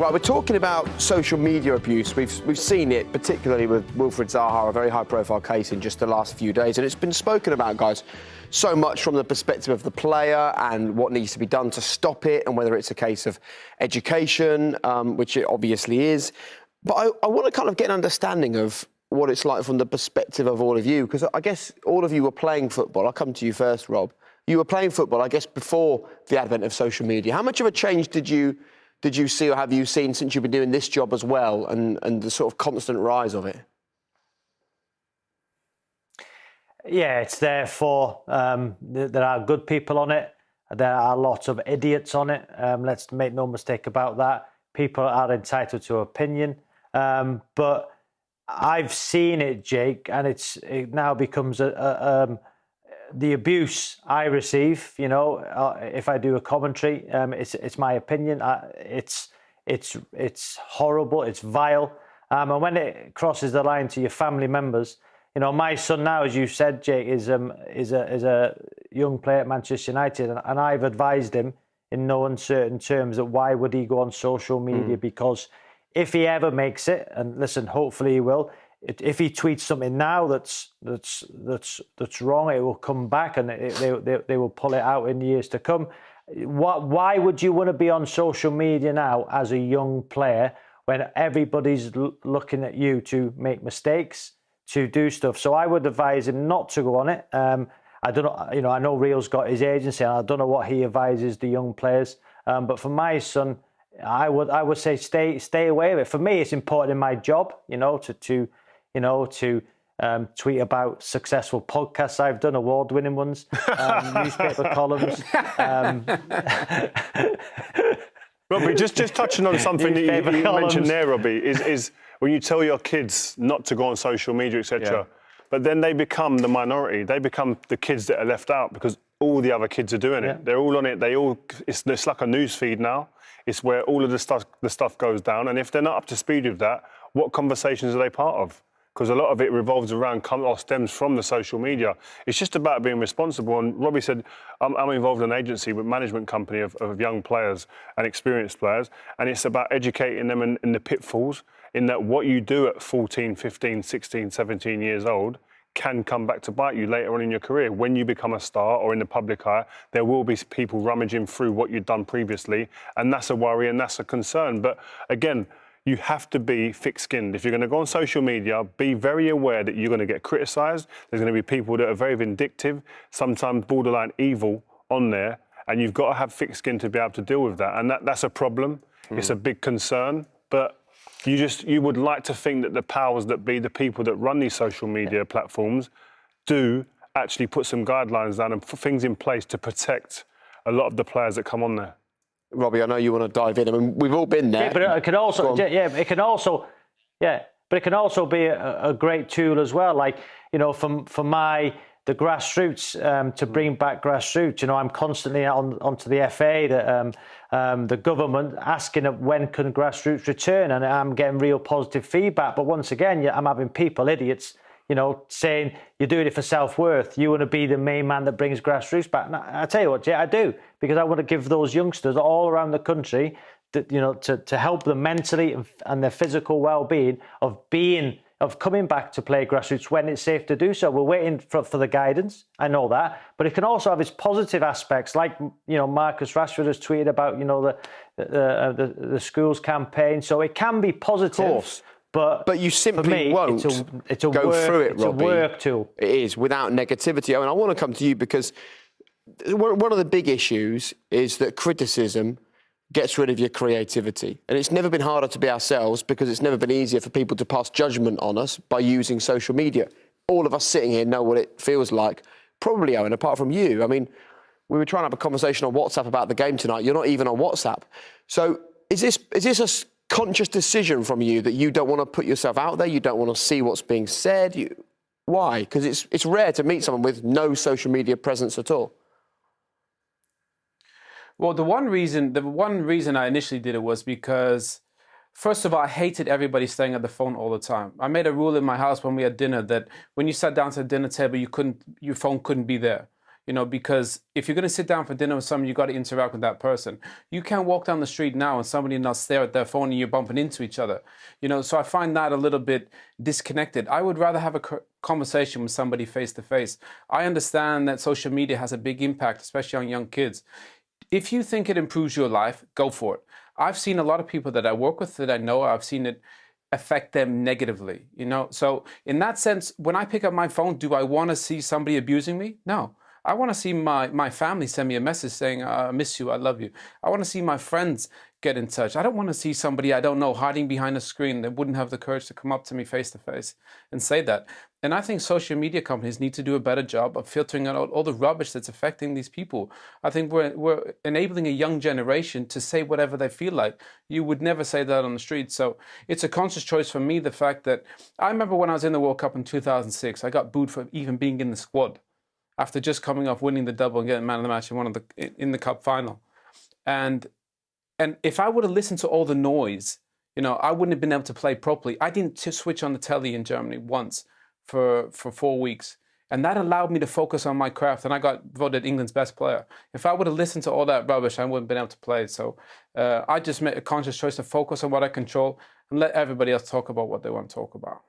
Right, we're talking about social media abuse. We've seen it, particularly with Wilfried Zaha, a very high-profile case in just the last few days, and it's been spoken about, guys, so much from the perspective of the player and what needs to be done to stop it, and whether it's a case of education, which it obviously is. But I want to kind of get an understanding of what it's like from the perspective of all of you, because I guess all of you were playing football. I'll come to you first, Rob. You were playing football, I guess, before the advent of social media. How much of a change did you see or have you seen since you've been doing this job as well, and the sort of constant rise of it? Yeah, it's there for, there are good people on it. There are lots of idiots on it. Let's make no mistake about that. People are entitled to opinion. But I've seen it, Jake, and it now becomes the abuse I receive. You know, if I do a commentary, it's my opinion. It's horrible. It's vile. And when it crosses the line to your family members, you know, my son now, as you said, Jake, is a young player at Manchester United, and I've advised him in no uncertain terms that why would he go on social media? Because if he ever makes it, and listen, hopefully he will, if he tweets something now that's wrong, it will come back, and they will pull it out in years to come. Why would you want to be on social media now as a young player when everybody's looking at you to make mistakes, to do stuff? So I would advise him not to go on it. I don't know, you know, I know Real's got his agency, and I don't know what he advises the young players. But for my son, I would say stay away with it. For me, it's important in my job, you know, to tweet about successful podcasts I've done, award-winning ones, newspaper columns. Robbie, just touching on something that you mentioned there, Robbie, is when you tell your kids not to go on social media, etc. Yeah. But then they become the minority. They become the kids that are left out because all the other kids are doing it. They're all on it. It's like a news feed now. It's where all of the stuff goes down. And if they're not up to speed with that, what conversations are they part of? Because a lot of it revolves around or stems from the social media. It's just about being responsible. And Robbie said, I'm involved in an agency with management company of young players and experienced players. And it's about educating them in the pitfalls, in that what you do at 14, 15, 16, 17 years old can come back to bite you later on in your career. When you become a star or in the public eye, there will be people rummaging through what you've done previously. And that's a worry and that's a concern. But again, you have to be thick-skinned. If you're going to go on social media, be very aware that you're going to get criticised. There's going to be people that are very vindictive, sometimes borderline evil on there, and you've got to have thick skin to be able to deal with that. And that's a problem. It's a big concern, but you would like to think that the powers that be, the people that run these social media platforms, do actually put some guidelines down and put things in place to protect a lot of the players that come on there. Robbie, I know you want to dive in. I mean, we've all been there. Yeah, but it can also, but it can also be a great tool as well. Like, you know, the grassroots, to bring back grassroots. You know, I'm constantly onto the FA, the government, asking when can grassroots return, and I'm getting real positive feedback. But once again, I'm having people, idiots, you know, saying you're doing it for self-worth. You want to be the main man that brings grassroots back. And I tell you what, Jay, I do, because I want to give those youngsters all around the country, that, you know, to help them mentally and their physical well-being of coming back to play grassroots when it's safe to do so. We're waiting for the guidance. I know that, but it can also have its positive aspects, like, you know, Marcus Rashford has tweeted about, you know, the schools campaign. So it can be positive. Of course. But you simply won't go through it, Robbie. It's a work tool. It is, without negativity. I mean, I want to come to you because one of the big issues is that criticism gets rid of your creativity. And it's never been harder to be ourselves because it's never been easier for people to pass judgment on us by using social media. All of us sitting here know what it feels like. Probably, Owen, apart from you. I mean, we were trying to have a conversation on WhatsApp about the game tonight. You're not even on WhatsApp. So is this a conscious decision from you that you don't want to put yourself out there? You don't want to see what's being said? Why? Because it's rare to meet someone with no social media presence at all. Well, the one reason I initially did it was because, first of all, I hated everybody staying at the phone all the time. I made a rule in my house when we had dinner that when you sat down to the dinner table, your phone couldn't be there. You know, because if you're going to sit down for dinner with someone, you got to interact with that person. You can't walk down the street now and somebody not stare at their phone and you're bumping into each other. You know, so I find that a little bit disconnected. I would rather have a conversation with somebody face to face. I understand that social media has a big impact, especially on young kids. If you think it improves your life, go for it. I've seen a lot of people that I work with that I know, I've seen it affect them negatively, you know? So in that sense, when I pick up my phone, do I want to see somebody abusing me? No. I want to see my family send me a message saying, I miss you, I love you. I want to see my friends get in touch. I don't want to see somebody I don't know hiding behind a screen that wouldn't have the courage to come up to me face to face and say that. And I think social media companies need to do a better job of filtering out all the rubbish that's affecting these people. I think we're enabling a young generation to say whatever they feel like. You would never say that on the street. So it's a conscious choice for me, the fact that I remember when I was in the World Cup in 2006, I got booed for even being in the squad after just coming off winning the double and getting man of the match in the cup final. And if I would have listened to all the noise, you know, I wouldn't have been able to play properly. I didn't switch on the telly in Germany once for 4 weeks. And that allowed me to focus on my craft, and I got voted England's best player. If I would have listened to all that rubbish, I wouldn't have been able to play. So I just made a conscious choice to focus on what I control and let everybody else talk about what they want to talk about.